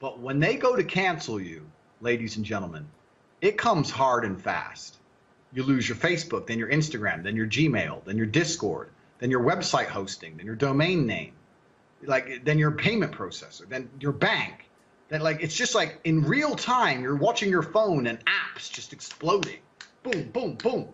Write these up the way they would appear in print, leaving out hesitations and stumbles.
But when they go to cancel you, ladies and gentlemen, it comes hard and fast. You lose your Facebook, then your Instagram, then your Gmail, then your Discord, then your website hosting, then your domain name, then your payment processor, then your bank. Then it's just like in real time, you're watching your phone and apps just exploding. Boom, boom, boom.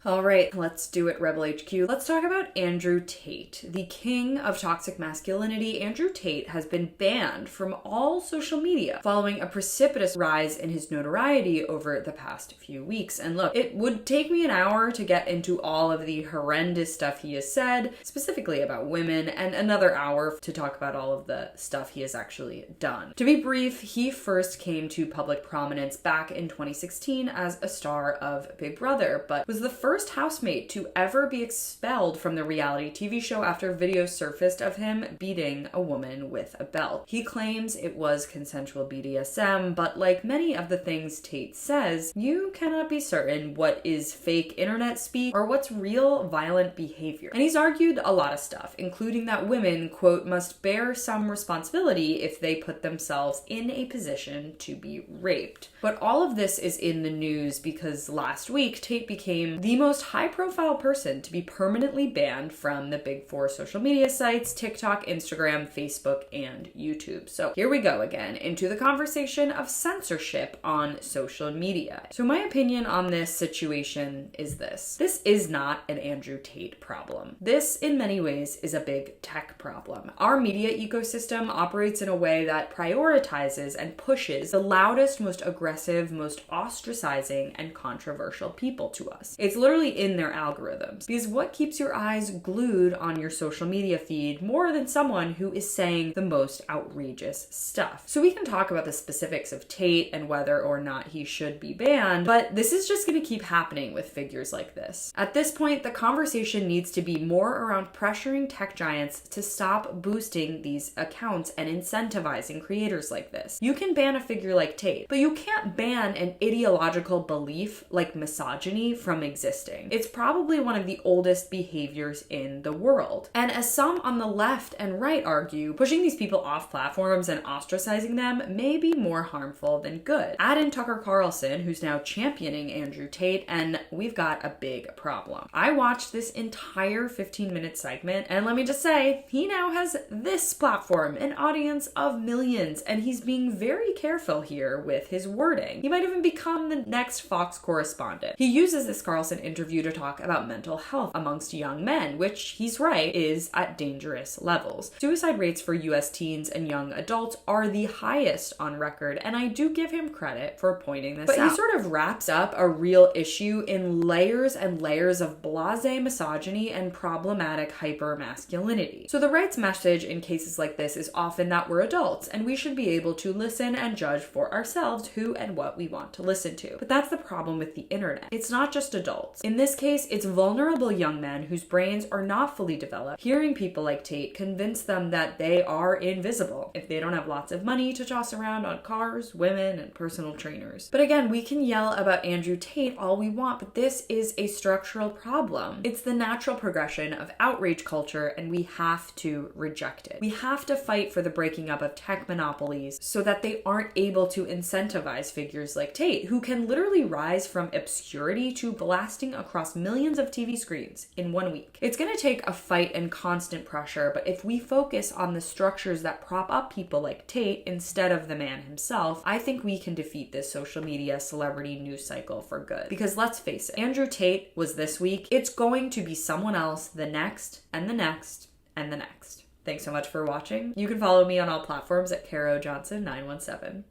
All right, let's do it, Rebel HQ. Let's talk about Andrew Tate. The king of toxic masculinity, Andrew Tate has been banned from all social media following a precipitous rise in his notoriety over the past few weeks. And look, it would take me an hour to get into all of the horrendous stuff he has said, specifically about women, and another hour to talk about all of the stuff he has actually done. To be brief, he first came to public prominence back in 2016 as a star of Big Brother, but was the first housemate to ever be expelled from the reality TV show after videos surfaced of him beating a woman with a belt. He claims it was consensual BDSM, but like many of the things Tate says, you cannot be certain what is fake internet speak or what's real violent behavior. And he's argued a lot of stuff, including that women, quote, must bear some responsibility if they put themselves in a position to be raped. But all of this is in the news because last week Tate became the most high-profile person to be permanently banned from the big four social media sites, TikTok, Instagram, Facebook, and YouTube. So here we go again into the conversation of censorship on social media. So my opinion on this situation is this. This is not an Andrew Tate problem. This, in many ways, is a big tech problem. Our media ecosystem operates in a way that prioritizes and pushes the loudest, most aggressive, most ostracizing, and controversial people to us. It's literally in their algorithms. Because what keeps your eyes glued on your social media feed more than someone who is saying the most outrageous stuff? So we can talk about the specifics of Tate and whether or not he should be banned, but this is just going to keep happening with figures like this. At this point, the conversation needs to be more around pressuring tech giants to stop boosting these accounts and incentivizing creators like this. You can ban a figure like Tate, but you can't ban an ideological belief like misogyny from existing. It's probably one of the oldest behaviors in the world. And as some on the left and right argue, pushing these people off platforms and ostracizing them may be more harmful than good. Add in Tucker Carlson, who's now championing Andrew Tate, and we've got a big problem. I watched this entire 15-minute segment, and let me just say, he now has this platform, an audience of millions, and he's being very careful here with his wording. He might even become the next Fox correspondent. He uses this Carlson interview to talk about mental health amongst young men, which he's right is at dangerous levels. Suicide rates for US teens and young adults are the highest on record, and I do give him credit for pointing this out. But he sort of wraps up a real issue in layers and layers of blasé misogyny and problematic hyper-masculinity. So the right's message in cases like this is often that we're adults, and we should be able to listen and judge for ourselves who and what we want to listen to. But that's the problem with the internet. It's not just adults. In this case, it's vulnerable young men whose brains are not fully developed. Hearing people like Tate convince them that they are invisible if they don't have lots of money to toss around on cars, women, and personal trainers. But again, we can yell about Andrew Tate all we want, but this is a structural problem. It's the natural progression of outrage culture, and we have to reject it. We have to fight for the breaking up of tech monopolies so that they aren't able to incentivize figures like Tate, who can literally rise from obscurity to blasting across millions of TV screens in 1 week. It's going to take a fight and constant pressure, but if we focus on the structures that prop up people like Tate instead of the man himself, I think we can defeat this social media celebrity news cycle for good. Because let's face it, Andrew Tate was this week. It's going to be someone else the next and the next and the next. Thanks so much for watching. You can follow me on all platforms at Caro Johnson 917.